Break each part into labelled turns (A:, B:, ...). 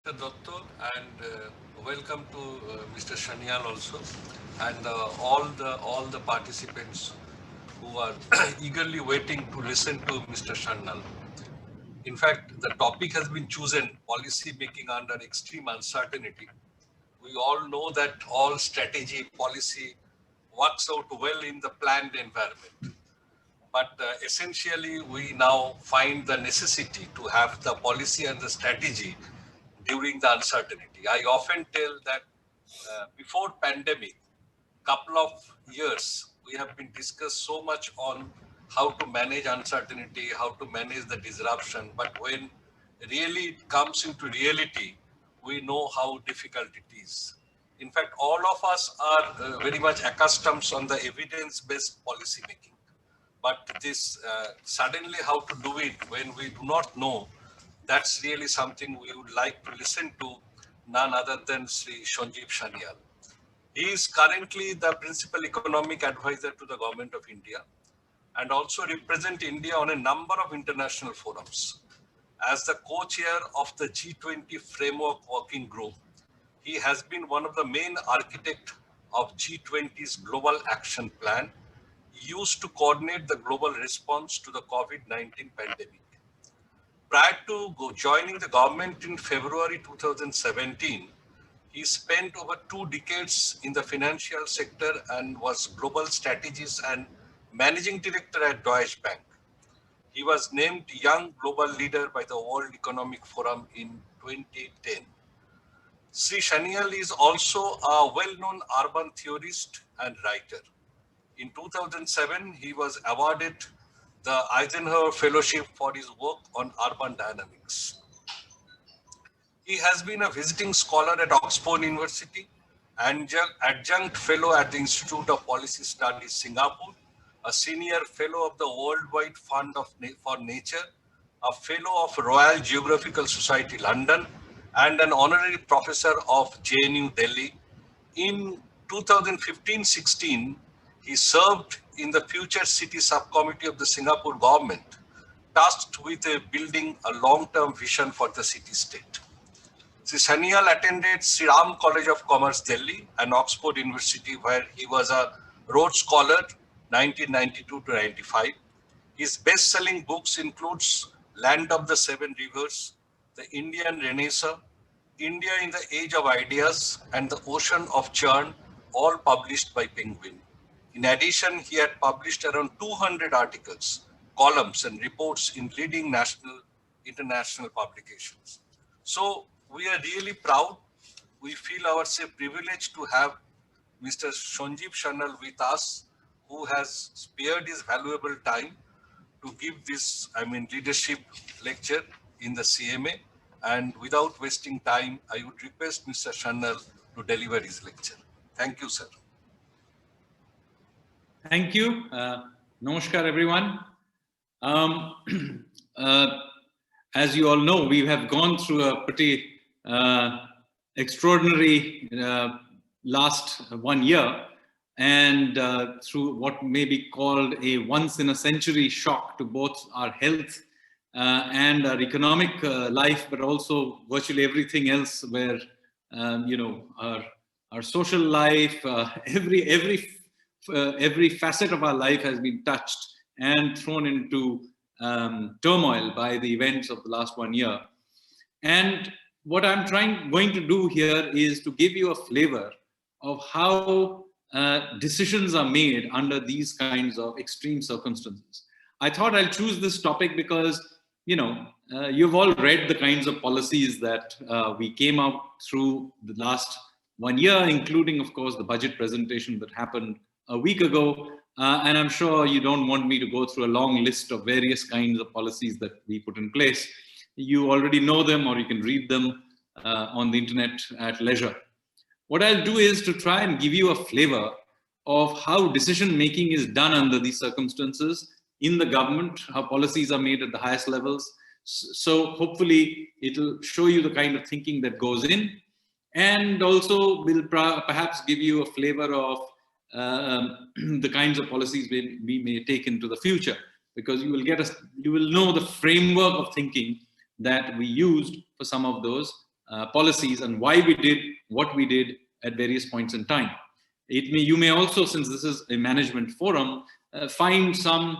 A: Mr. Dotto, and welcome to Mr. Sanyal also, and all the participants who are eagerly waiting to listen to Mr. Sanyal. In fact, the topic has been chosen: policy making under extreme uncertainty. We all know that all strategy policy works out well in the planned environment, but essentially we now find the necessity to have the policy and the strategy during the uncertainty. I often tell that before pandemic, couple of years, we have been discussed so much on how to manage uncertainty, how to manage the disruption. But when really it comes into reality, we know how difficult it is. In fact, all of us are very much accustomed on the evidence-based policy making. But this suddenly how to do it when we do not know, that's really something we would like to listen to none other than Sri Sanjeev Sanyal. He is currently the principal economic advisor to the government of India and also represent India on a number of international forums. As the co-chair of the G20 Framework Working Group, he has been one of the main architects of G20's Global Action Plan, used to coordinate the global response to the COVID-19 pandemic. Prior to joining the government in February 2017, he spent over 2 decades in the financial sector and was global strategist and managing director at Deutsche Bank. He was named Young Global Leader by the World Economic Forum in 2010. Sri Sanyal is also a well-known urban theorist and writer. In 2007, he was awarded the Eisenhower Fellowship for his work on urban dynamics. He has been a visiting scholar at Oxford University, and adjunct fellow at the Institute of Policy Studies, Singapore, a senior fellow of the Worldwide Fund for Nature, a fellow of Royal Geographical Society, London, and an honorary professor of JNU Delhi. In 2015-16, he served in the Future City Subcommittee of the Singapore government, tasked with building a long-term vision for the city-state. Sri Sanyal attended Sri Ram College of Commerce, Delhi, and Oxford University, where he was a Rhodes Scholar 1992 to 95. His best-selling books includes Land of the Seven Rivers, The Indian Renaissance, India in the Age of Ideas, and The Ocean of Churn, all published by Penguin. In addition, he had published around 200 articles, columns, and reports in leading national, international publications. So we are really proud. We feel ourselves privileged to have Mr. Sanjeev Sanyal with us, who has spared his valuable time to give this, leadership lecture in the CMA. And without wasting time, I would request Mr. Sanyal to deliver his lecture. Thank you, sir.
B: Thank you. Namaskar, everyone. As you all know, we have gone through a pretty extraordinary last 1 year, and through what may be called a once-in-a-century shock to both our health and our economic life, but also virtually everything else, where our social life, every facet of our life has been touched and thrown into turmoil by the events of the last 1 year. And what I'm going to do here is to give you a flavor of how decisions are made under these kinds of extreme circumstances. I thought I'll choose this topic because, you've all read the kinds of policies that we came out through the last 1 year, including, of course, the budget presentation that happened a week ago. And I'm sure you don't want me to go through a long list of various kinds of policies that we put in place. You already know them, or you can read them on the internet at leisure. What I'll do is to try and give you a flavor of how decision making is done under these circumstances in the government, how policies are made at the highest levels. So hopefully it'll show you the kind of thinking that goes in, and also will perhaps give you a flavor of the kinds of policies we may take into the future, because you will know the framework of thinking that we used for some of those policies and why we did what we did at various points in time. You may also, since this is a management forum, find some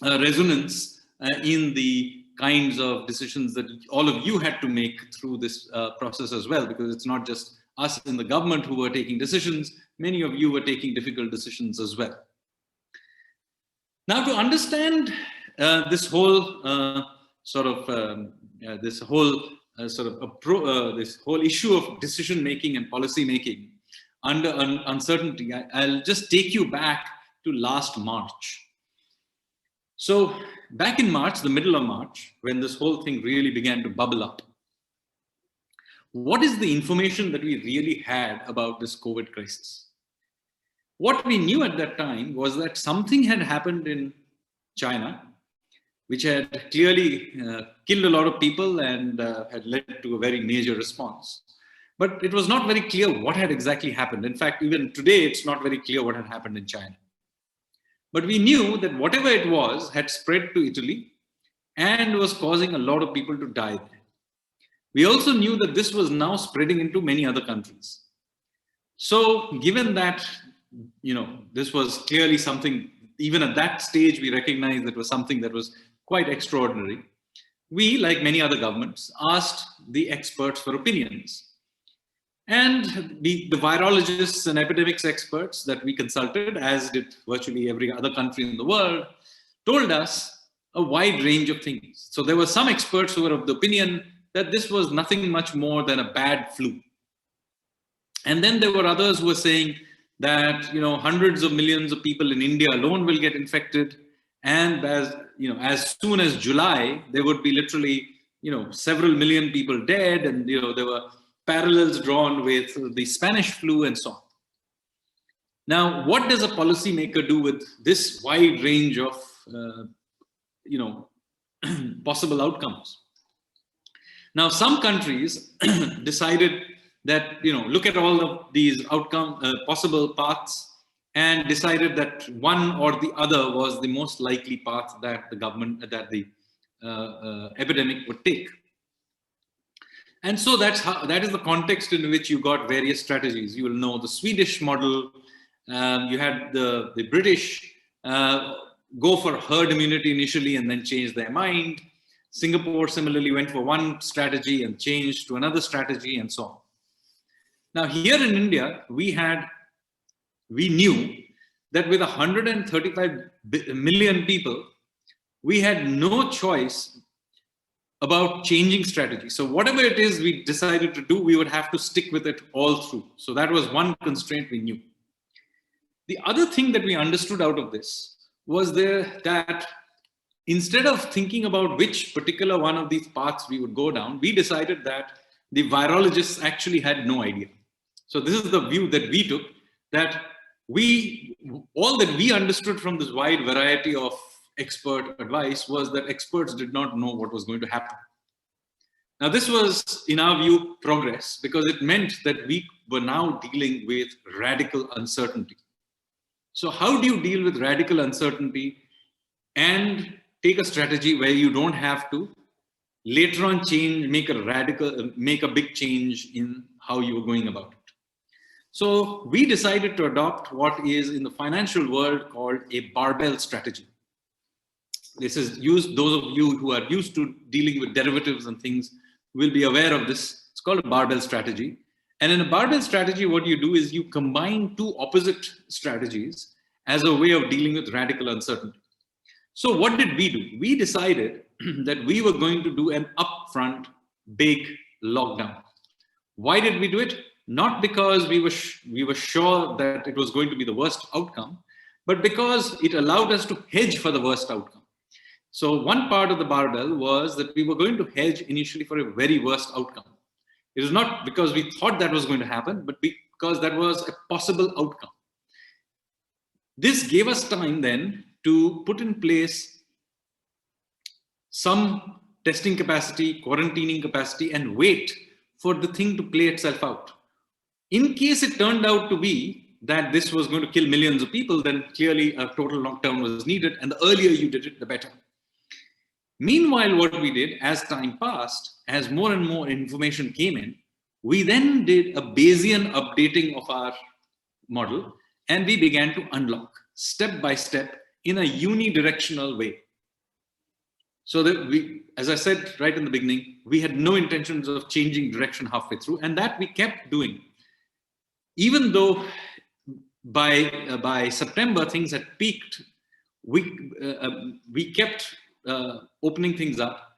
B: resonance in the kinds of decisions that all of you had to make through this process as well, because it's not just us in the government who were taking decisions, many of you were taking difficult decisions as well. Now, to understand this whole this whole issue of decision making and policy making under uncertainty, I'll just take you back to last March. So back in March, the middle of March, when this whole thing really began to bubble up, what is the information that we really had about this COVID crisis? What we knew at that time was that something had happened in China, which had clearly killed a lot of people and had led to a very major response. But it was not very clear what had exactly happened. In fact, even today, it's not very clear what had happened in China. But we knew that whatever it was had spread to Italy and was causing a lot of people to die there. We also knew that this was now spreading into many other countries. So given that, this was clearly something, even at that stage, we recognized that was something that was quite extraordinary. We, like many other governments, asked the experts for opinions. And the virologists and epidemics experts that we consulted, as did virtually every other country in the world, told us a wide range of things. So there were some experts who were of the opinion that this was nothing much more than a bad flu. And then there were others who were saying that, hundreds of millions of people in India alone will get infected. And as soon as July, there would be literally, several million people dead. And, there were parallels drawn with the Spanish flu and so on. Now, what does a policymaker do with this wide range of, possible outcomes? Now, some countries decided that, look at all of these possible paths and decided that one or the other was the most likely path that the epidemic would take. And so that is the context in which you got various strategies. You will know the Swedish model. You had the British go for herd immunity initially and then change their mind. Singapore similarly went for one strategy and changed to another strategy and so on. Now here in India, we knew that with 135 million people, we had no choice about changing strategy. So whatever it is we decided to do, we would have to stick with it all through. So that was one constraint we knew. The other thing that we understood out of this was that instead of thinking about which particular one of these paths we would go down, we decided that the virologists actually had no idea. So this is the view that we took, that all that we understood from this wide variety of expert advice was that experts did not know what was going to happen. Now, this was, in our view, progress, because it meant that we were now dealing with radical uncertainty. So how do you deal with radical uncertainty and take a strategy where you don't have to later on make a big change in how you were going about it? So we decided to adopt what is in the financial world called a barbell strategy. This is those of you who are used to dealing with derivatives and things will be aware of this. It's called a barbell strategy. And in a barbell strategy, what you do is you combine two opposite strategies as a way of dealing with radical uncertainty. So what did we do? We decided that we were going to do an upfront big lockdown. Why did we do it? Not because we were sure that it was going to be the worst outcome, but because it allowed us to hedge for the worst outcome. So one part of the barbell was that we were going to hedge initially for a very worst outcome. It was not because we thought that was going to happen, but because that was a possible outcome. This gave us time then to put in place some testing capacity, quarantining capacity, and wait for the thing to play itself out. In case it turned out to be that this was going to kill millions of people, then clearly a total lockdown was needed, and the earlier you did it, the better. Meanwhile, what we did as time passed, as more and more information came in, we then did a Bayesian updating of our model, and we began to unlock step by step in a unidirectional way. So that we, as I said right in the beginning, we had no intentions of changing direction halfway through, and that we kept doing. Even though by September things had peaked, we kept opening things up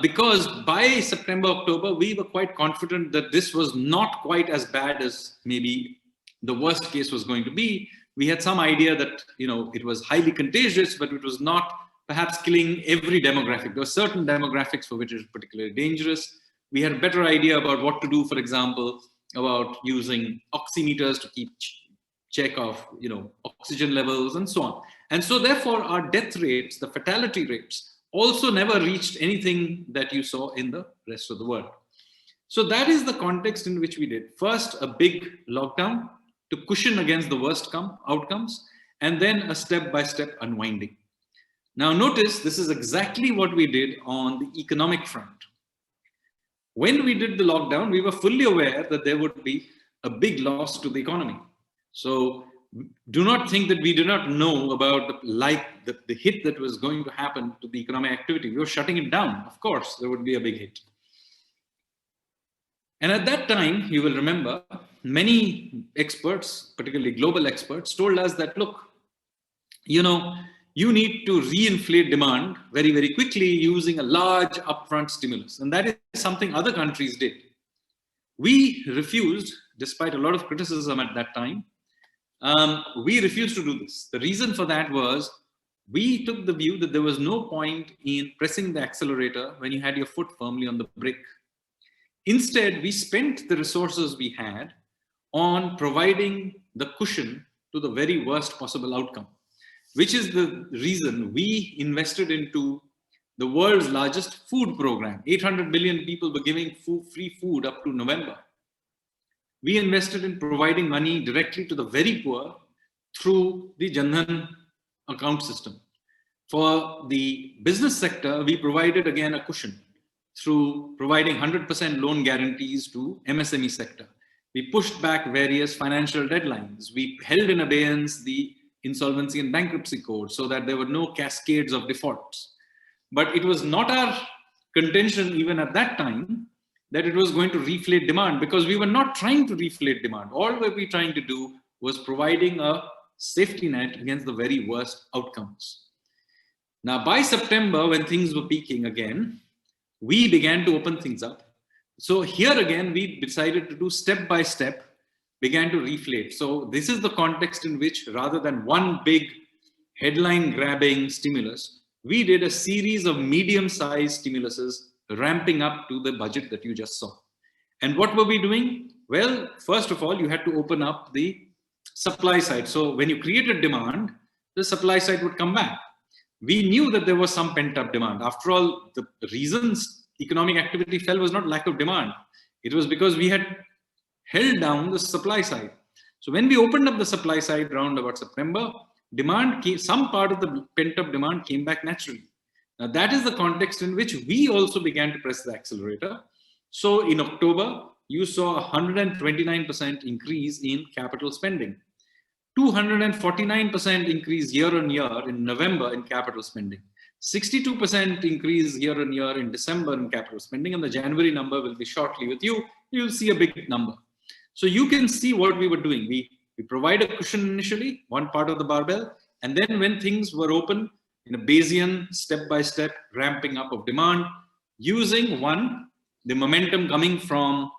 B: because by September, October, we were quite confident that this was not quite as bad as maybe the worst case was going to be. We had some idea that, you know, it was highly contagious, but it was not perhaps killing every demographic. There were certain demographics for which it was particularly dangerous. We had a better idea about what to do, for example, about using oximeters to keep check of, you know, oxygen levels and so on. And so therefore our death rates, the fatality rates, also never reached anything that you saw in the rest of the world. So that is the context in which we did. First, a big lockdown to cushion against the worst outcomes, and then a step-by-step unwinding. Now notice, this is exactly what we did on the economic front. When we did the lockdown, we were fully aware that there would be a big loss to the economy. So do not think that we did not know about the hit that was going to happen to the economic activity. We were shutting it down. Of course, there would be a big hit. And at that time, you will remember, many experts, particularly global experts, told us that, look, you know, you need to reinflate demand very, very quickly using a large upfront stimulus. And that is something other countries did. We refused, despite a lot of criticism at that time, we refused to do this. The reason for that was we took the view that there was no point in pressing the accelerator when you had your foot firmly on the brake. Instead, we spent the resources we had on providing the cushion to the very worst possible outcome, which is the reason we invested into the world's largest food program. 800 million people were giving free food up to November. We invested in providing money directly to the very poor through the Jan Dhan account system. For the business sector, we provided again a cushion through providing 100% loan guarantees to MSME sector. We pushed back various financial deadlines. We held in abeyance the insolvency and bankruptcy code so that there were no cascades of defaults. But it was not our contention even at that time that it was going to reflate demand, because we were not trying to reflate demand. All we were trying to do was providing a safety net against the very worst outcomes. Now, by September, when things were peaking again, we began to open things up. So here again, we decided to do step by step, began to reflate. So this is the context in which, rather than one big headline grabbing stimulus, we did a series of medium-sized stimuluses ramping up to the budget that you just saw. And what were we doing? Well, first of all, you had to open up the supply side. So when you created demand, the supply side would come back. We knew that there was some pent-up demand. After all, the reasons economic activity fell was not lack of demand. It was because we had held down the supply side. So when we opened up the supply side around about September, demand came, some part of the pent-up demand came back naturally. Now that is the context in which we also began to press the accelerator. So in October, you saw a 129% increase in capital spending. 249% increase year on year in November in capital spending. 62% increase year on year in December in capital spending, and the January number will be shortly with you. You'll see a big number. So you can see what we were doing. We provide a cushion initially, one part of the barbell, and then when things were open in a Bayesian step-by-step ramping up of demand, using one, the momentum coming from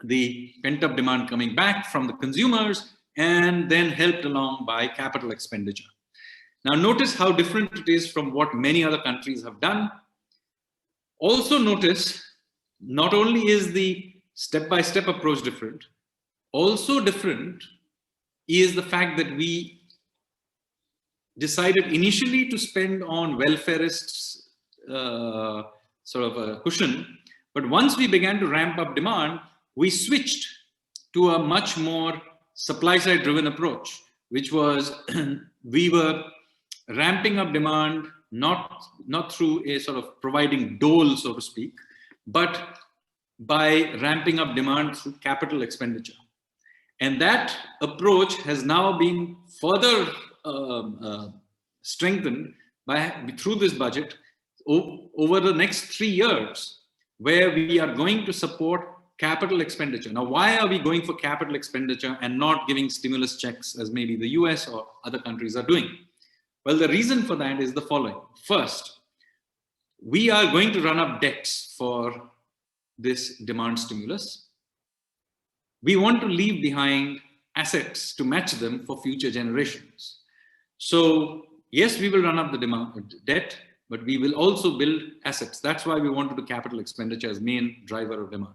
B: the pent-up demand coming back from the consumers, and then helped along by capital expenditure. Now notice how different it is from what many other countries have done. Also notice, not only is the step-by-step approach different, also different is the fact that we decided initially to spend on welfareists sort of a cushion, but once we began to ramp up demand, we switched to a much more supply side driven approach, which was we were ramping up demand not through a sort of providing dole, so to speak, but by ramping up demand through capital expenditure. And that approach has now been further strengthened through this budget over the next 3 years, where we are going to support capital expenditure. Now, why are we going for capital expenditure and not giving stimulus checks as maybe the US or other countries are doing? Well, the reason for that is the following. First, we are going to run up debts for this demand stimulus. We want to leave behind assets to match them for future generations. So yes, we will run up the demand debt, but we will also build assets. That's why we want to do capital expenditure as main driver of demand.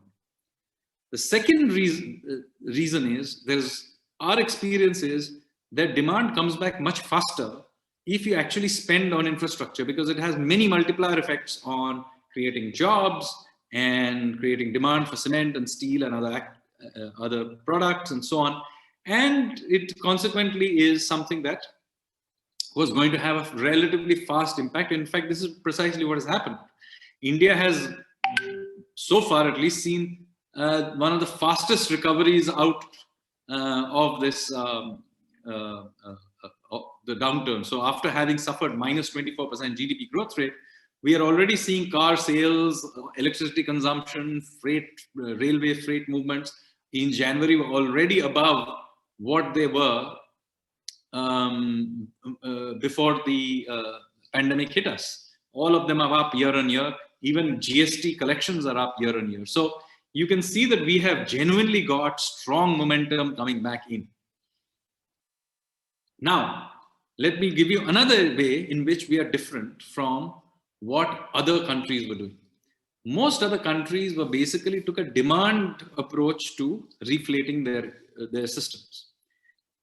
B: The second reason is our experience is that demand comes back much faster if you actually spend on infrastructure, because it has many multiplier effects on creating jobs and creating demand for cement and steel and other products and so on. And it consequently is something that was going to have a relatively fast impact. In fact, this is precisely what has happened. India has, so far at least, seen one of the fastest recoveries out of this the downturn. So after having suffered minus 24% GDP growth rate, we are already seeing car sales, electricity consumption, railway freight movements in January were already above what they were before the pandemic hit us. All of them are up year on year. Even GST collections are up year on year. So you can see that we have genuinely got strong momentum coming back in. Now, let me give you another way in which we are different from what other countries were doing. Most other countries were basically took a demand approach to reflating their systems.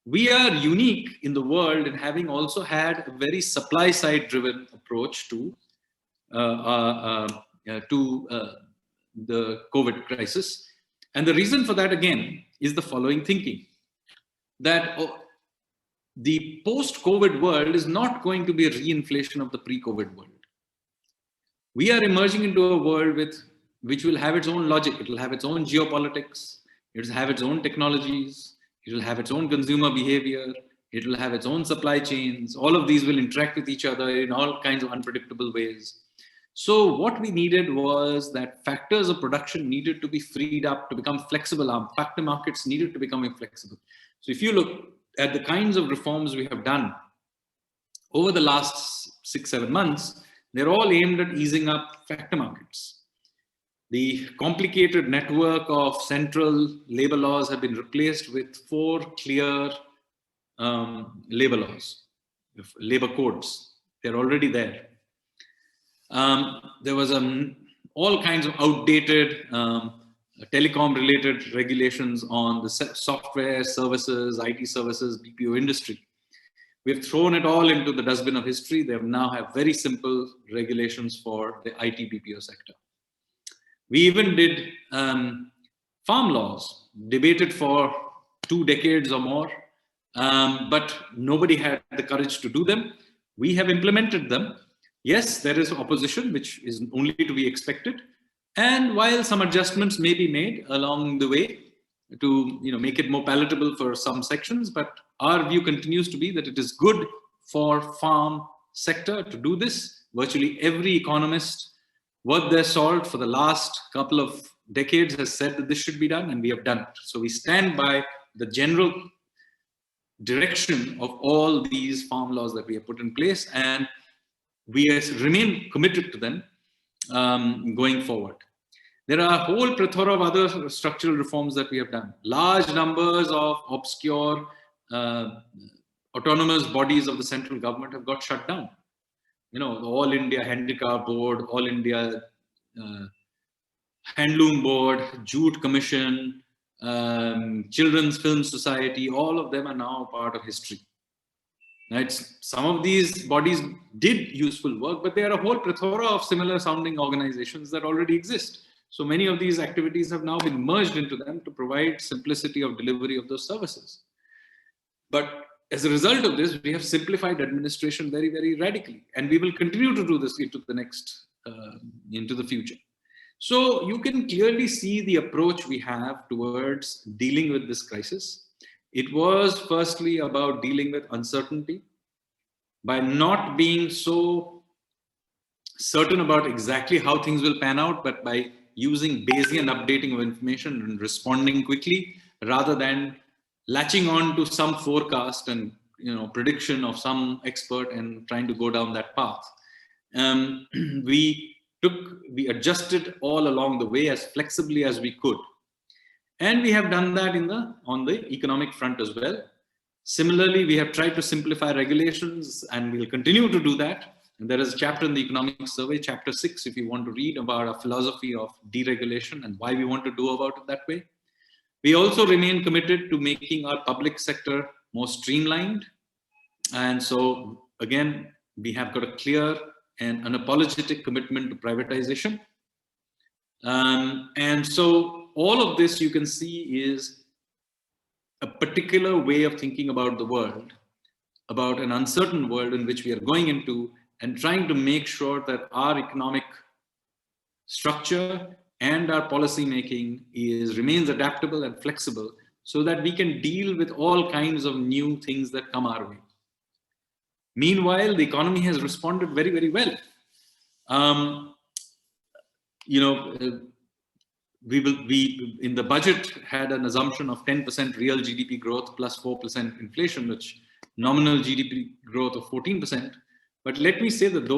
B: We are unique in the world in having also had a very supply side driven approach to the COVID crisis. And the reason for that, again, is the following thinking, that the post-COVID world is not going to be a reinflation of the pre-COVID world. We are emerging into a world which will have its own logic. It will have its own geopolitics. It will have its own technologies. It will have its own consumer behavior. It will have its own supply chains. All of these will interact with each other in all kinds of unpredictable ways. So what we needed was that factors of production needed to be freed up to become flexible. Our factor markets needed to become flexible. So if you look at the kinds of reforms we have done over the last 6-7 months, they're all aimed at easing up factor markets. The complicated network of central labor laws have been replaced with 4 clear labor laws, labor codes. They're already there. There was all kinds of outdated telecom-related regulations on the software services, IT services, BPO industry. We have thrown it all into the dustbin of history. They now have very simple regulations for the IT BPO sector. We even did farm laws, debated for 2 decades or more, but nobody had the courage to do them. We have implemented them. Yes, there is opposition, which is only to be expected. And while some adjustments may be made along the way to make it more palatable for some sections, but our view continues to be that it is good for farm sector to do this. Virtually every economist worth their salt for the last couple of decades has said that this should be done, and we have done it. So we stand by the general direction of all these farm laws that we have put in place, and we remain committed to them going forward. There are a whole plethora of other structural reforms that we have done. Large numbers of obscure autonomous bodies of the central government have got shut down. The All India Handicraft Board, All India Handloom Board, Jute Commission, Children's Film Society, all of them are now part of history. Right? Some of these bodies did useful work, but there are a whole plethora of similar sounding organizations that already exist. So many of these activities have now been merged into them to provide simplicity of delivery of those services. But as a result of this, we have simplified administration very, very radically, and we will continue to do this into the next, into the future. So you can clearly see the approach we have towards dealing with this crisis. It was firstly about dealing with uncertainty by not being so certain about exactly how things will pan out, but by using Bayesian updating of information and responding quickly rather than latching on to some forecast and prediction of some expert and trying to go down that path. We adjusted all along the way as flexibly as we could. And we have done that on the economic front as well. Similarly, we have tried to simplify regulations, and we'll continue to do that. And there is a chapter in the economic survey, chapter 6, if you want to read about our philosophy of deregulation and why we want to do about it that way. We also remain committed to making our public sector more streamlined. And so, again, we have got a clear and unapologetic commitment to privatization. And so all of this you can see is a particular way of thinking about the world, about an uncertain world in which we are going into, and trying to make sure that our economic structure and our policy making remains adaptable and flexible so that we can deal with all kinds of new things that come our way. Meanwhile, the economy has responded very, very well. We in the budget had an assumption of 10% real GDP growth plus 4% inflation, which nominal GDP growth of 14%. But let me say that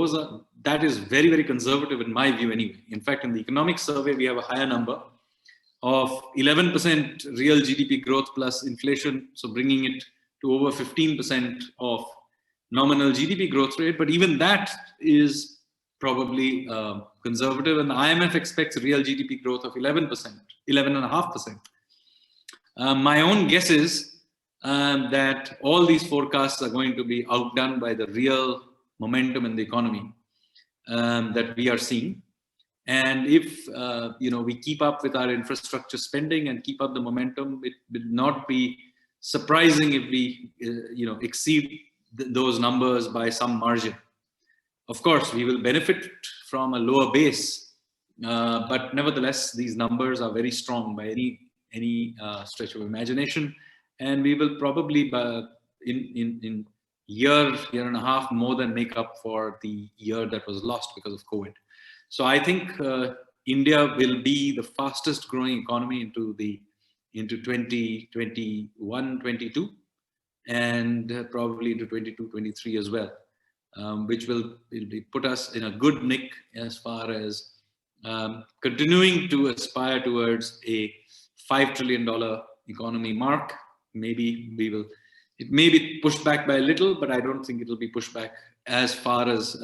B: that is very, very conservative in my view anyway. In fact, in the economic survey, we have a higher number of 11% real GDP growth plus inflation, so bringing it to over 15% of nominal GDP growth rate. But even that is probably conservative, and the IMF expects real GDP growth of 11.5%. My own guess is that all these forecasts are going to be outdone by the real momentum in the economy that we are seeing. And if we keep up with our infrastructure spending and keep up the momentum, it will not be surprising if we exceed those numbers by some margin. Of course, we will benefit from a lower base, but nevertheless, these numbers are very strong by any stretch of imagination, and we will probably in year and a half more than make up for the year that was lost because of COVID. So I think India will be the fastest growing economy into 2021, 22, and probably into 22, 23 as well, which will put us in a good nick as far as continuing to aspire towards a $5 trillion economy mark. Maybe it may be pushed back by a little, but I don't think it will be pushed back as far as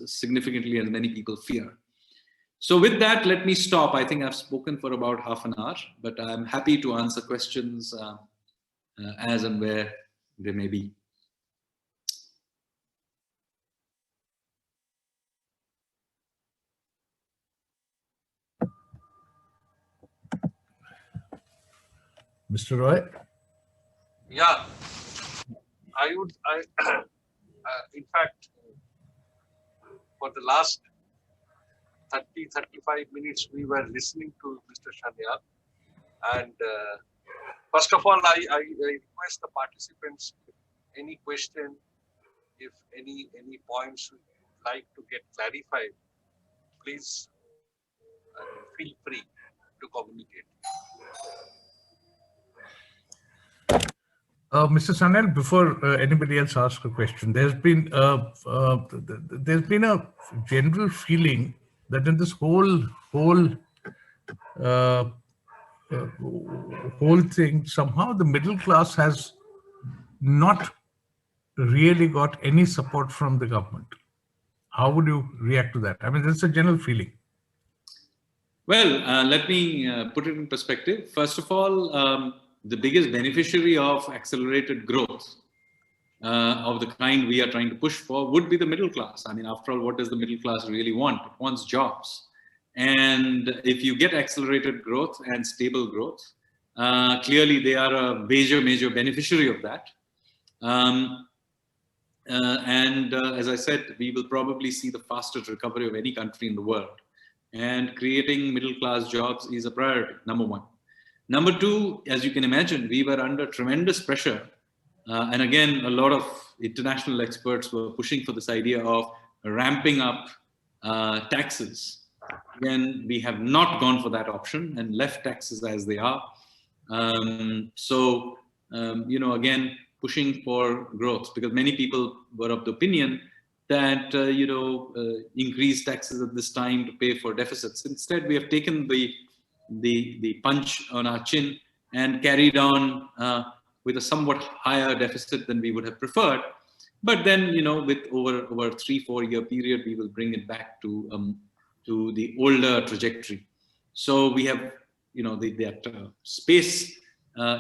B: significantly as many people fear. So with that, let me stop. I think I've spoken for about half an hour, but I'm happy to answer questions as and where they may be.
C: Mr. Roy?
A: Yeah, in fact, for the last 30-35 minutes, we were listening to Mr. Sanyal. And first of all, I request the participants, if any question, if any points you'd like to get clarified, please feel free to communicate.
C: Mr. Sanyal, before anybody else asks a question, there's been a general feeling that in this whole thing, somehow the middle class has not really got any support from the government. How would you react to that? I mean, that's a general feeling.
B: Well, let me put it in perspective. First of all, the biggest beneficiary of accelerated growth of the kind we are trying to push for would be the middle class. I mean, after all, what does the middle class really want? It wants jobs. And if you get accelerated growth and stable growth, clearly they are a major beneficiary of that. Um, as I said, we will probably see the fastest recovery of any country in the world. And creating middle-class jobs is a priority, number one. Number two, as you can imagine, we were under tremendous pressure. And again, a lot of international experts were pushing for this idea of ramping up taxes. Again, we have not gone for that option and left taxes as they are. Again, pushing for growth, because many people were of the opinion that, increase taxes at this time to pay for deficits. Instead, we have taken the punch on our chin and carried on with a somewhat higher deficit than we would have preferred. But then, with over 3-4 year period, we will bring it back to the older trajectory. So we have, that space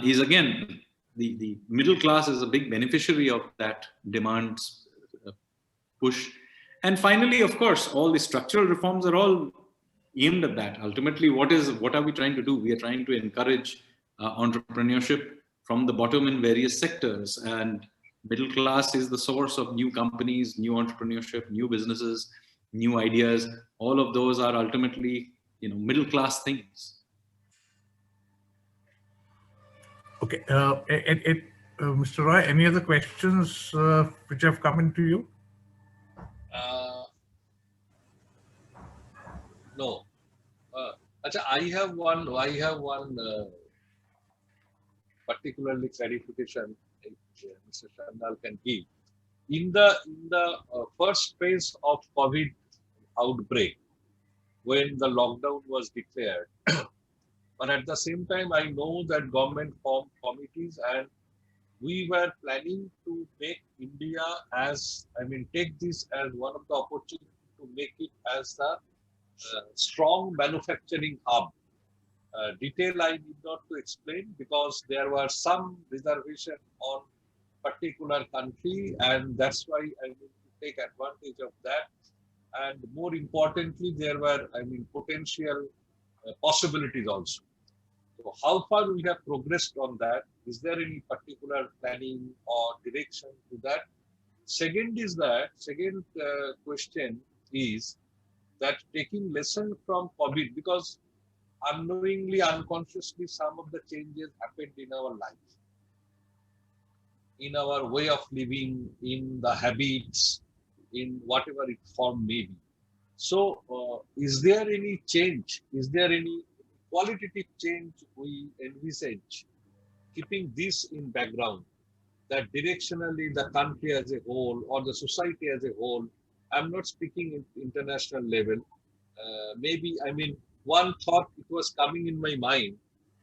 B: is again, the middle class is a big beneficiary of that demand push. And finally, of course, all the structural reforms are all aimed at that. Ultimately, what are we trying to do? We are trying to encourage entrepreneurship from the bottom in various sectors, and middle class is the source of new companies, new entrepreneurship, new businesses, new ideas. All of those are ultimately, middle class things.
C: Okay, Mr. Roy, any other questions which have come into you?
A: No. I have one particularly clarification Mr. Sanyal can give. In the first phase of COVID outbreak, when the lockdown was declared, but at the same time, I know that government formed committees, and we were planning to make India take this as one of the opportunities to make it as a strong manufacturing hub. Detail I need not to explain, because there were some reservation on particular country, and that's why I need to take advantage of that. And more importantly, there were potential possibilities also. So how far we have progressed on that? Is there any particular planning or direction to that? Second question is that taking lesson from COVID, because unknowingly, unconsciously, some of the changes happened in our life, in our way of living, in the habits, in whatever it form may be. So, is there any change? Is there any qualitative change we envisage, keeping this in background, that directionally the country as a whole or the society as a whole, I'm not speaking in international level, one thought it was coming in my mind,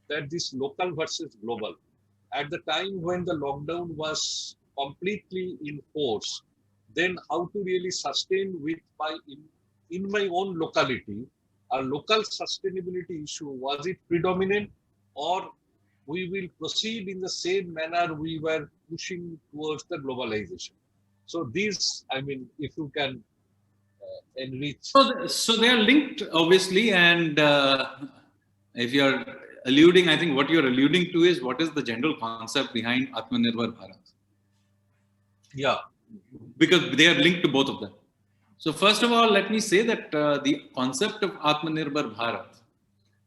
A: that this local versus global. At the time when the lockdown was completely in force, then how to really sustain with in my own locality, a local sustainability issue, was it predominant, or we will proceed in the same manner we were pushing towards the globalization? So these, if you can enrich.
B: So they are linked, obviously, and if you're alluding, I think what you're alluding to is what is the general concept behind Atmanirbhar Bharat.
A: Yeah.
B: Because they are linked to both of them. So first of all, let me say that the concept of Atmanirbhar Bharat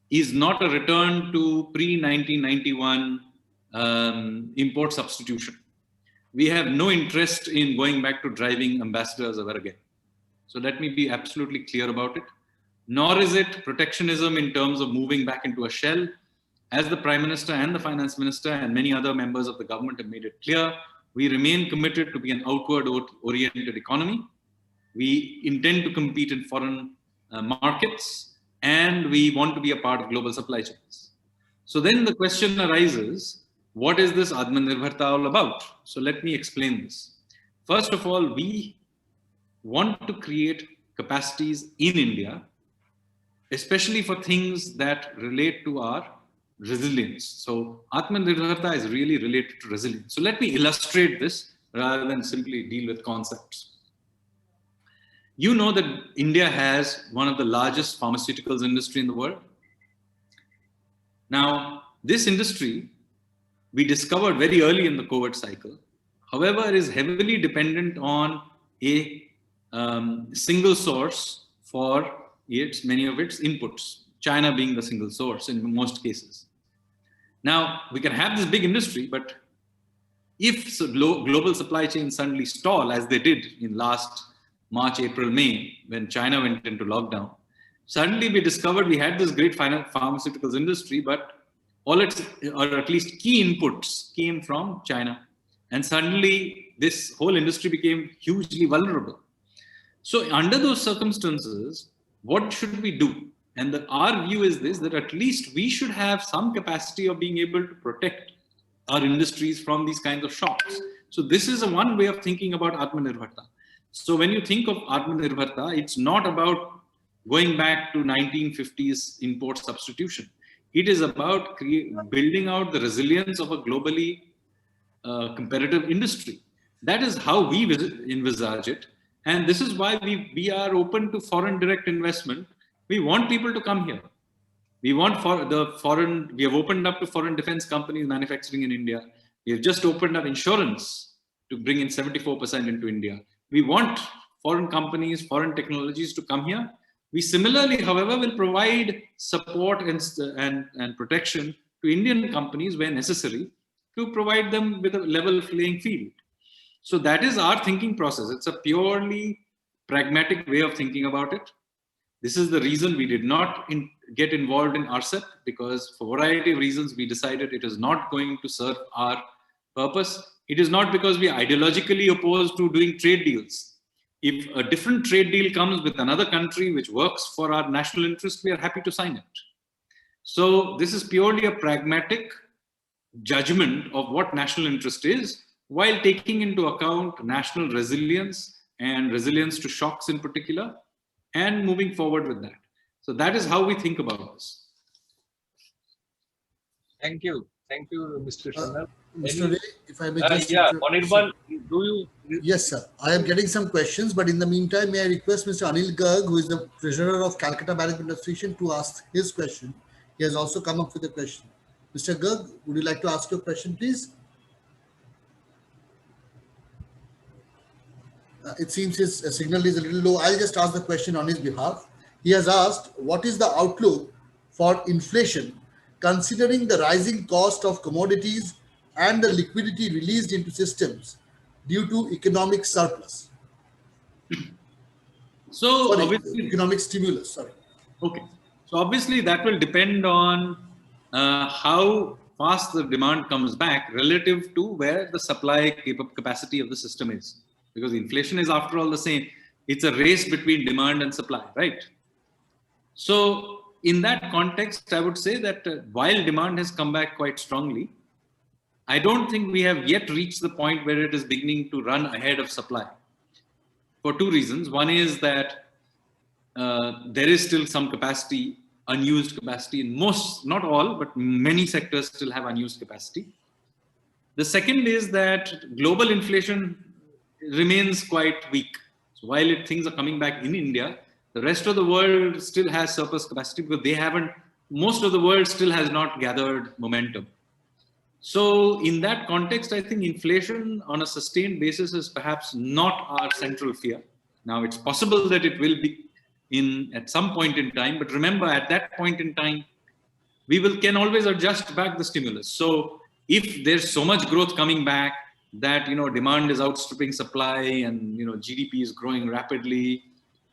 B: is not a return to pre-1991 import substitution. We have no interest in going back to driving ambassadors ever again. So let me be absolutely clear about it. Nor is it protectionism in terms of moving back into a shell. As the Prime Minister and the Finance Minister and many other members of the government have made it clear, we remain committed to be an outward-oriented economy. We intend to compete in foreign markets, and we want to be a part of global supply chains. So then the question arises, what is this Atmanirbharta all about? So let me explain this. First of all, we want to create capacities in India, especially for things that relate to our resilience. So Atmanirbharta is really related to resilience. So let me illustrate this rather than simply deal with concepts. You know that India has one of the largest pharmaceuticals industry in the world. Now, this industry, we discovered very early in the COVID cycle however, is heavily dependent on a single source for many of its inputs, China being the single source in most cases. Now, we can have this big industry, but if global supply chains suddenly stall, as they did in last March, April, May, when China went into lockdown, suddenly we discovered we had this great pharmaceuticals industry, but all its, or at least key inputs, came from China. And suddenly this whole industry became hugely vulnerable. So under those circumstances, what should we do? And our view is this, that at least we should have some capacity of being able to protect our industries from these kinds of shocks. So this is one way of thinking about Atmanirbharta. So when you think of Atmanirbharta, it's not about going back to 1950s import substitution. It is about building out the resilience of a globally competitive industry. That is how we envisage it. And this is why we are open to foreign direct investment. We want people to come here. We want we have opened up to foreign defense companies manufacturing in India. We have just opened up insurance to bring in 74% into India. We want foreign companies, foreign technologies to come here. We similarly, however, will provide support and protection to Indian companies where necessary to provide them with a level playing field. So that is our thinking process. It's a purely pragmatic way of thinking about it. This is the reason we did not get involved in RCEP, because for a variety of reasons, we decided it is not going to serve our purpose. It is not because we are ideologically opposed to doing trade deals. If a different trade deal comes with another country which works for our national interest, we are happy to sign it. So this is purely a pragmatic judgment of what national interest is, while taking into account national resilience and resilience to shocks in particular, and moving forward with that. So that is how we think about this.
A: Thank you. Thank you, Mr. Sanyal.
D: Mr. Ray, if I may just...
A: Anirban, do you...
D: Yes, sir. I am getting some questions, but in the meantime, may I request Mr. Anil Garg, who is the treasurer of Calcutta Management Association, to ask his question. He has also come up with a question. Mr. Garg, would you like to ask your question, please? It seems his signal is a little low. I'll just ask the question on his behalf. He has asked, what is the outlook for inflation, considering the rising cost of commodities and the liquidity released into systems due to economic surplus?
B: So
D: sorry,
B: obviously,
D: economic stimulus, sorry.
B: Okay. So obviously that will depend on how fast the demand comes back relative to where the supply capacity of the system is. Because inflation is, after all, the same. It's a race between demand and supply, right? So in that context, I would say that while demand has come back quite strongly, I don't think we have yet reached the point where it is beginning to run ahead of supply. For two reasons. One is that there is still some capacity, unused capacity in most, not all, but many sectors still have unused capacity. The second is that global inflation remains quite weak. So while things are coming back in India, the rest of the world still has surplus capacity because most of the world still has not gathered momentum. So in that context, I think inflation on a sustained basis is perhaps not our central fear. Now it's possible that it will be at some point in time, but remember at that point in time, we can always adjust back the stimulus. So if there's so much growth coming back that, demand is outstripping supply and, GDP is growing rapidly,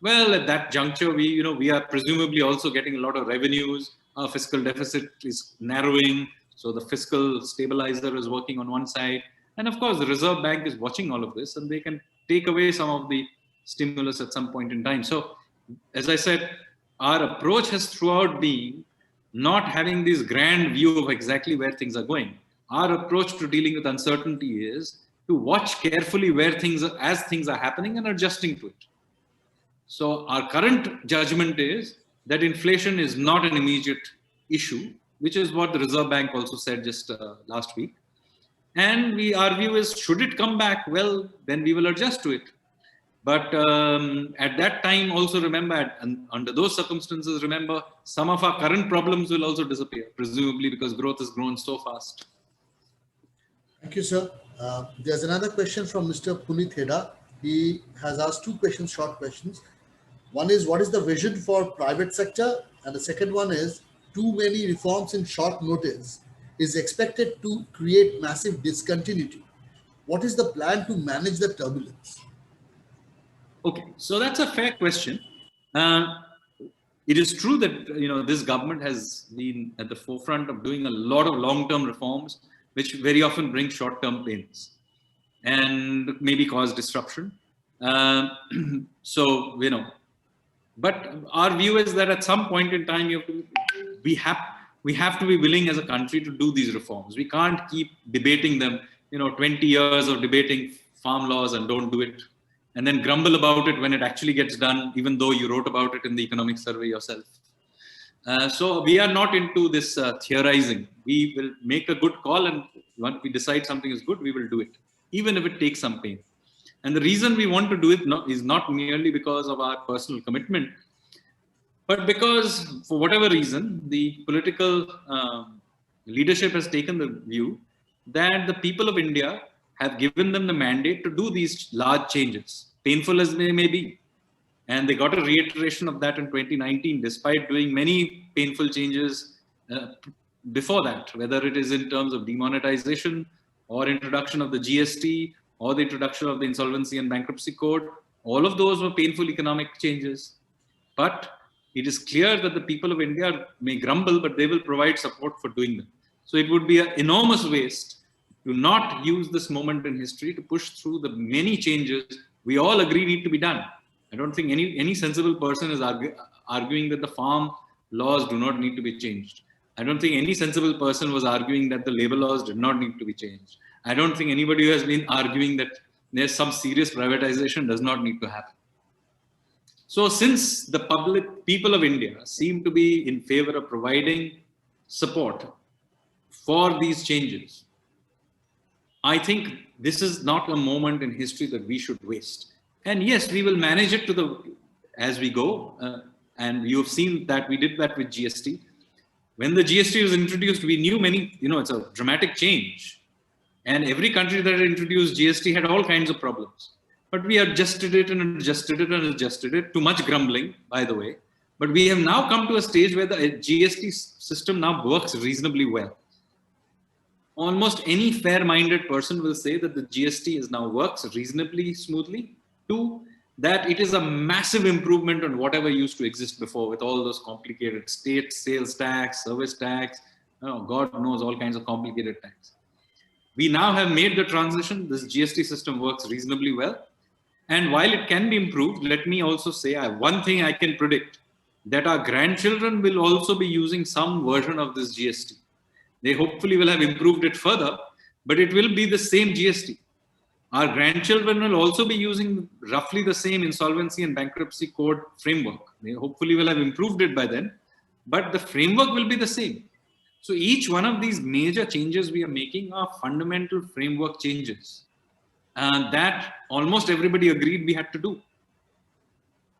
B: well, at that juncture, we are presumably also getting a lot of revenues. Our fiscal deficit is narrowing. So the fiscal stabilizer is working on one side. And of course, the Reserve Bank is watching all of this and they can take away some of the stimulus at some point in time. So as I said, our approach has throughout been not having this grand view of exactly where things are going. Our approach to dealing with uncertainty is to watch carefully where things are happening and adjusting to it. So our current judgment is that inflation is not an immediate issue, which is what the Reserve Bank also said just last week. And our view is, should it come back, well, then we will adjust to it. But at that time, also remember, under those circumstances, remember, some of our current problems will also disappear, presumably because growth has grown so fast.
D: Thank you, sir. There's another question from Mr. Puneet Heda. He has asked two questions, short questions. One is, what is the vision for private sector? And the second one is, too many reforms in short notice is expected to create massive discontinuity. What is the plan to manage the turbulence?
B: Okay, so that's a fair question. It is true that this government has been at the forefront of doing a lot of long-term reforms, which very often bring short-term pains and maybe cause disruption. So but our view is that at some point in time, we have to be willing as a country to do these reforms. We can't keep debating them. 20 years of debating farm laws and don't do it, and then grumble about it when it actually gets done, even though you wrote about it in the economic survey yourself. So we are not into this theorizing. We will make a good call, and once we decide something is good, we will do it, even if it takes some pain. And the reason we want to do it is not merely because of our personal commitment, but because for whatever reason, the political leadership has taken the view that the people of India have given them the mandate to do these large changes, painful as they may be. And they got a reiteration of that in 2019, despite doing many painful changes before that, whether it is in terms of demonetization or introduction of the GST or the introduction of the Insolvency and Bankruptcy Code. All of those were painful economic changes. But it is clear that the people of India may grumble, but they will provide support for doing them. So it would be an enormous waste to not use this moment in history to push through the many changes we all agree need to be done. I don't think any sensible person is arguing that the farm laws do not need to be changed. I don't think any sensible person was arguing that the labor laws did not need to be changed. I don't think anybody who has been arguing that there's some serious privatization does not need to happen. So since the people of India seem to be in favor of providing support for these changes, I think this is not a moment in history that we should waste. And yes, we will manage it as we go. And you have seen that we did that with GST. When the GST was introduced, we knew it's a dramatic change. And every country that had introduced GST had all kinds of problems. But we adjusted it and adjusted it and adjusted it. Too much grumbling, by the way. But we have now come to a stage where the GST system now works reasonably well. Almost any fair-minded person will say that the GST now works reasonably smoothly. Two, that it is a massive improvement on whatever used to exist before with all those complicated state sales tax, service tax, God knows all kinds of complicated tax. We now have made the transition. This GST system works reasonably well. And while it can be improved, let me also say one thing I can predict, that our grandchildren will also be using some version of this GST. They hopefully will have improved it further, but it will be the same GST. Our grandchildren will also be using roughly the same Insolvency and Bankruptcy Code framework. They hopefully will have improved it by then, but the framework will be the same. So each one of these major changes we are making are fundamental framework changes that almost everybody agreed we had to do.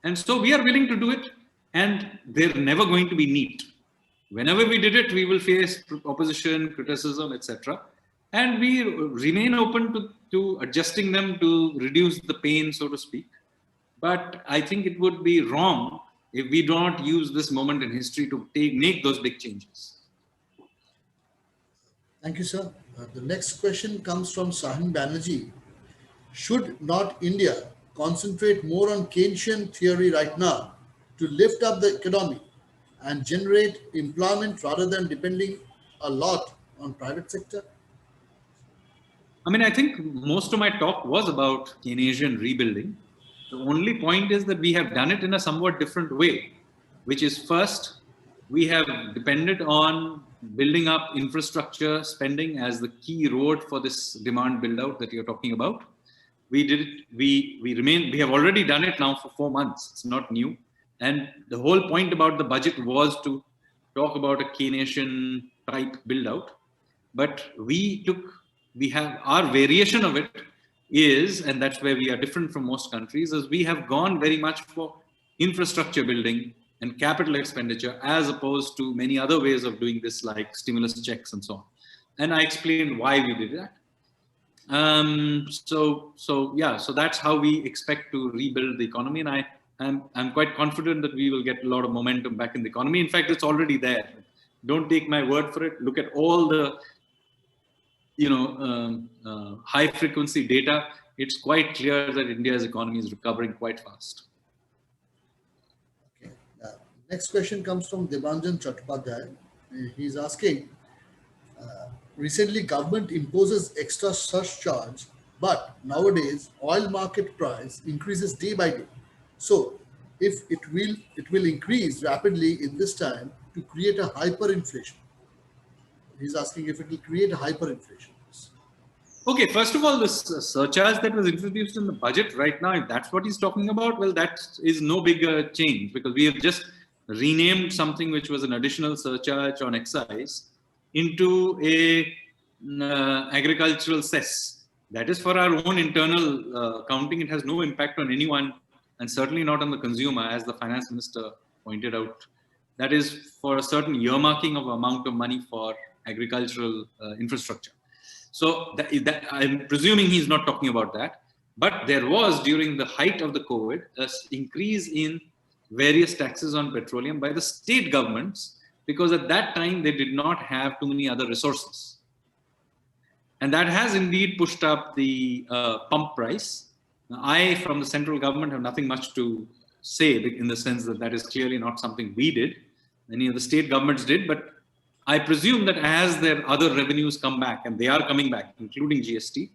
B: And so we are willing to do it, and they're never going to be neat. Whenever we did it, we will face opposition, criticism, etc. And we remain open to adjusting them to reduce the pain, so to speak. But I think it would be wrong if we don't use this moment in history to make those big changes.
D: Thank you, sir. The next question comes from Sahin Banerjee. Should not India concentrate more on Keynesian theory right now to lift up the economy and generate employment rather than depending a lot on private sector?
B: I think most of my talk was about Keynesian rebuilding. The only point is that we have done it in a somewhat different way, which is first, we have depended on building up infrastructure spending as the key road for this demand build out that you're talking about. We have already done it now for 4 months. It's not new. And the whole point about the budget was to talk about a Keynesian type build out. But we have our variation of it is, and that's where we are different from most countries, is we have gone very much for infrastructure building and capital expenditure as opposed to many other ways of doing this like stimulus checks and so on. And I explained why we did that. So that's how we expect to rebuild the economy, and I'm quite confident that we will get a lot of momentum back in the economy. In fact, it's already there. Don't take my word for it. Look at all the high frequency data. It's quite clear that India's economy is recovering quite fast.
D: Okay. Next question comes from Debanjan Chattopadhyay. He's asking, recently government imposes extra surcharge, but nowadays oil market price increases day by day. So if it will increase rapidly in this time to create a hyperinflation. He's asking if it will create a hyperinflation.
B: Okay, first of all, this surcharge that was introduced in the budget right now, if that's what he's talking about, well, that is no big change, because we have just renamed something which was an additional surcharge on excise into a agricultural cess. That is for our own internal accounting. It has no impact on anyone, and certainly not on the consumer, as the finance minister pointed out. That is for a certain earmarking of amount of money for agricultural infrastructure. So that I'm presuming he's not talking about that. But there was, during the height of the COVID, an increase in various taxes on petroleum by the state governments, because at that time they did not have too many other resources. And that has indeed pushed up the pump price. Now, I, from the central government, have nothing much to say, in the sense that that is clearly not something we did. Many of the state governments did, but I presume that as their other revenues come back, and they are coming back, including GST,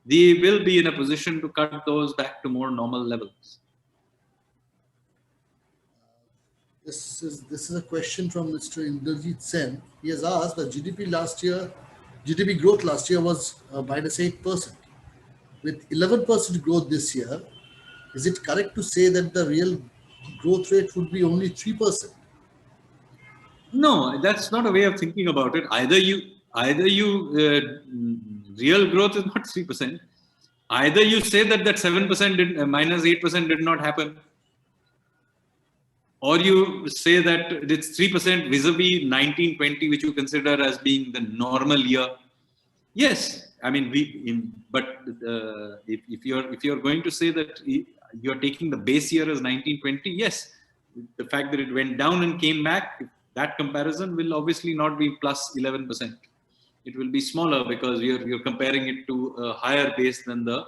B: they will be in a position to cut those back to more normal levels.
D: This is a question from Mr. Inderjeet Sen. He has asked that GDP growth last year was minus 8%. With 11% growth this year, is it correct to say that the real growth rate would be only 3%?
B: No, that's not a way of thinking about it. Either real growth is not 3%. Either you say that 7% minus 8% did not happen, or you say that it's 3% vis-a-vis 1920, which you consider as being the normal year. Yes, I mean if you're going to say that you're taking the base year as 1920, yes, the fact that it went down and came back, that comparison will obviously not be plus 11%. It will be smaller, because you're comparing it to a higher base than the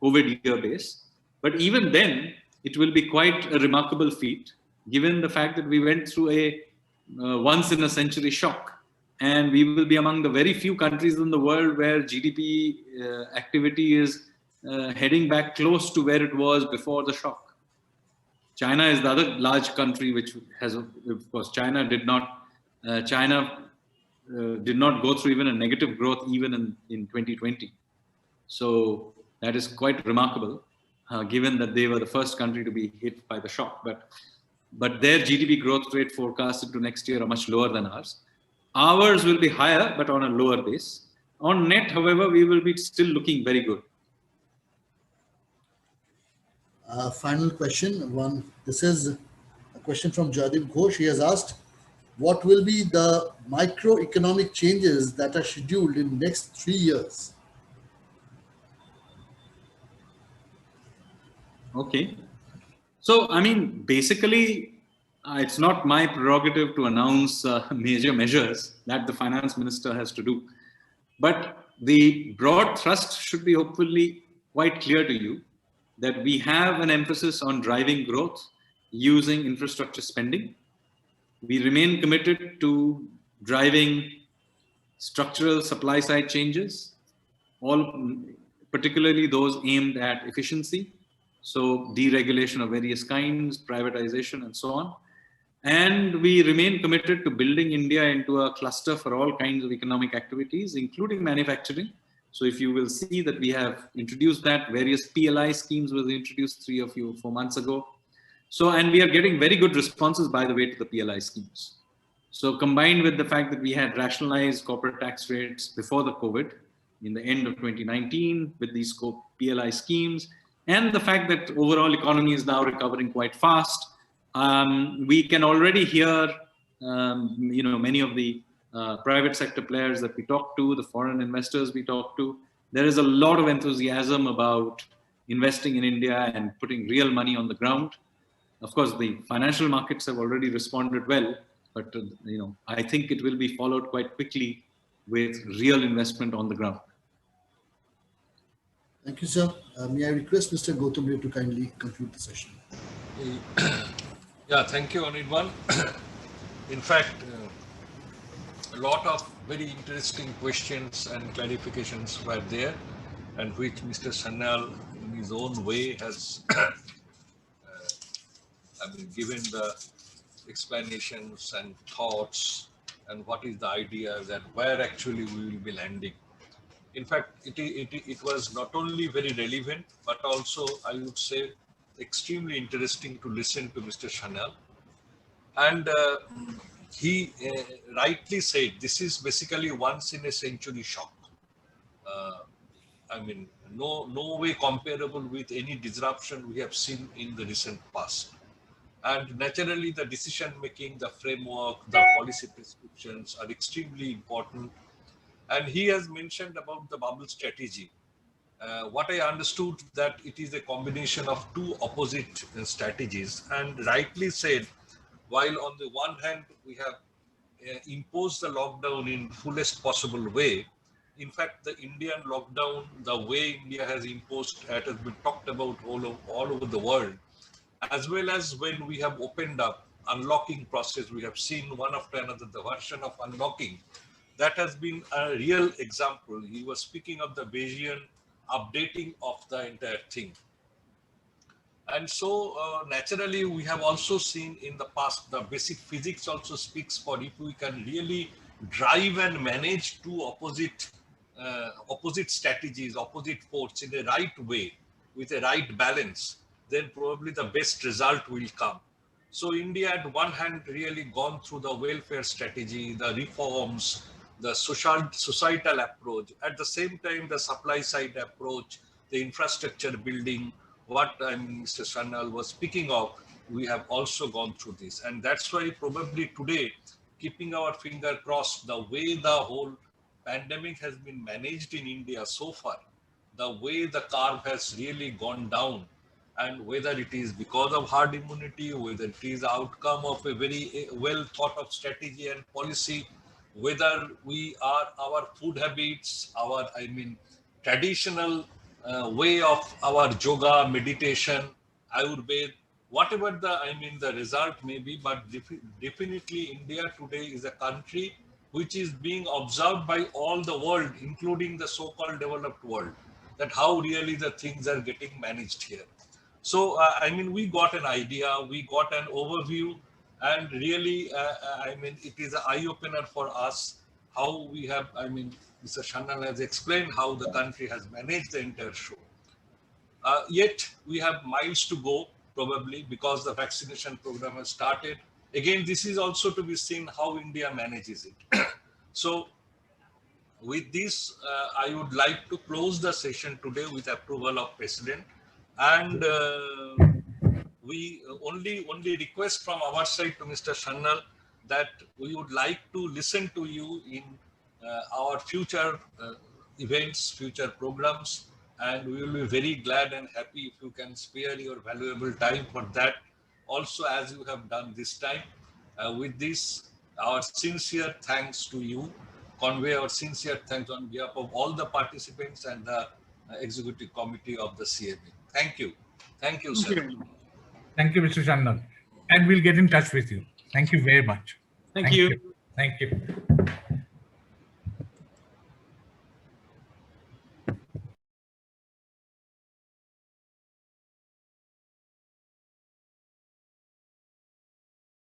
B: COVID year base. But even then, it will be quite a remarkable feat, given the fact that we went through a once in a century shock. And we will be among the very few countries in the world where GDP activity is heading back close to where it was before the shock. China is the other large country which has, of course, China did not go through even a negative growth even in 2020. So that is quite remarkable, given that they were the first country to be hit by the shock. But their GDP growth rate forecasted to next year are much lower than ours. Ours will be higher, but on a lower base. On net, however, we will be still looking very good.
D: Final question. This is a question from Jadip Ghosh. He has asked, what will be the microeconomic changes that are scheduled in next 3 years?
B: Okay. So, I mean, basically, it's not my prerogative to announce major measures that the finance minister has to do. But the broad thrust should be hopefully quite clear to you, that we have an emphasis on driving growth using infrastructure spending. We remain committed to driving structural supply side changes, particularly those aimed at efficiency. So deregulation of various kinds, privatization, and so on. And we remain committed to building India into a cluster for all kinds of economic activities, including manufacturing. So if you will see that we have introduced that, various PLI schemes was introduced 3 or 4 months ago. So, and we are getting very good responses, by the way, to the PLI schemes. So combined with the fact that we had rationalized corporate tax rates before the COVID, in the end of 2019, with these PLI schemes, and the fact that overall economy is now recovering quite fast, we can already hear, many of the private sector players that we talk to, the foreign investors we talk to, there is a lot of enthusiasm about investing in India and putting real money on the ground. Of course, the financial markets have already responded well, but I think it will be followed quite quickly with real investment on the ground.
D: Thank you, sir. May I request Mr. Gautam to kindly conclude the session?
A: Yeah, thank you, Anirban. In fact, a lot of very interesting questions and clarifications were there, and which Mr. Sanyal, in his own way, has given the explanations and thoughts, and what is the idea that where actually we will be landing. In fact, it was not only very relevant, but also, I would say, extremely interesting to listen to Mr. Sanyal. And he rightly said, this is basically once in a century shock. No way comparable with any disruption we have seen in the recent past. And naturally, the decision making, the framework, the policy prescriptions are extremely important. And he has mentioned about the bubble strategy. What I understood, that it is a combination of two opposite strategies, and rightly said, while on the one hand we have imposed the lockdown in fullest possible way. In fact, the Indian lockdown, the way India has imposed, it has been talked about all over the world, as well as when we have opened up unlocking process, we have seen one after another the version of unlocking. That has been a real example. He was speaking of the Bayesian updating of the entire thing. And so naturally, we have also seen in the past, the basic physics also speaks for if we can really drive and manage two opposite strategies, opposite force in a right way, with a right balance, then probably the best result will come. So India, at one hand, really gone through the welfare strategy, the reforms, the societal approach. At the same time, the supply side approach, the infrastructure building, what Mr. Sanyal was speaking of, we have also gone through this. And that's why probably today, keeping our finger crossed, the way the whole pandemic has been managed in India so far, the way the curve has really gone down, and whether it is because of herd immunity, whether it is outcome of a very well thought of strategy and policy, whether we are our food habits, our traditional way of our yoga, meditation, Ayurveda, whatever the result may be, but definitely India today is a country which is being observed by all the world, including the so-called developed world, that how really the things are getting managed here. So, we got an idea, we got an overview, and really, it is an eye-opener for us how we have, Mr. Sanyal has explained how the country has managed the entire show. Yet, we have miles to go, probably, because the vaccination program has started. Again, this is also to be seen how India manages it. So, with this, I would like to close the session today with approval of President. And we only request from our side to Mr. Sanyal that we would like to listen to you in our future events, future programs, and we will be very glad and happy if you can spare your valuable time for that also, as you have done this time. With this, our sincere thanks to you, convey our sincere thanks on behalf of all the participants and the executive committee of the CMA. Thank you. Thank you, sir.
C: Thank you, Mr. Sanyal. And we'll get in touch with you. Thank you very much.
B: Thank you.
C: Thank you.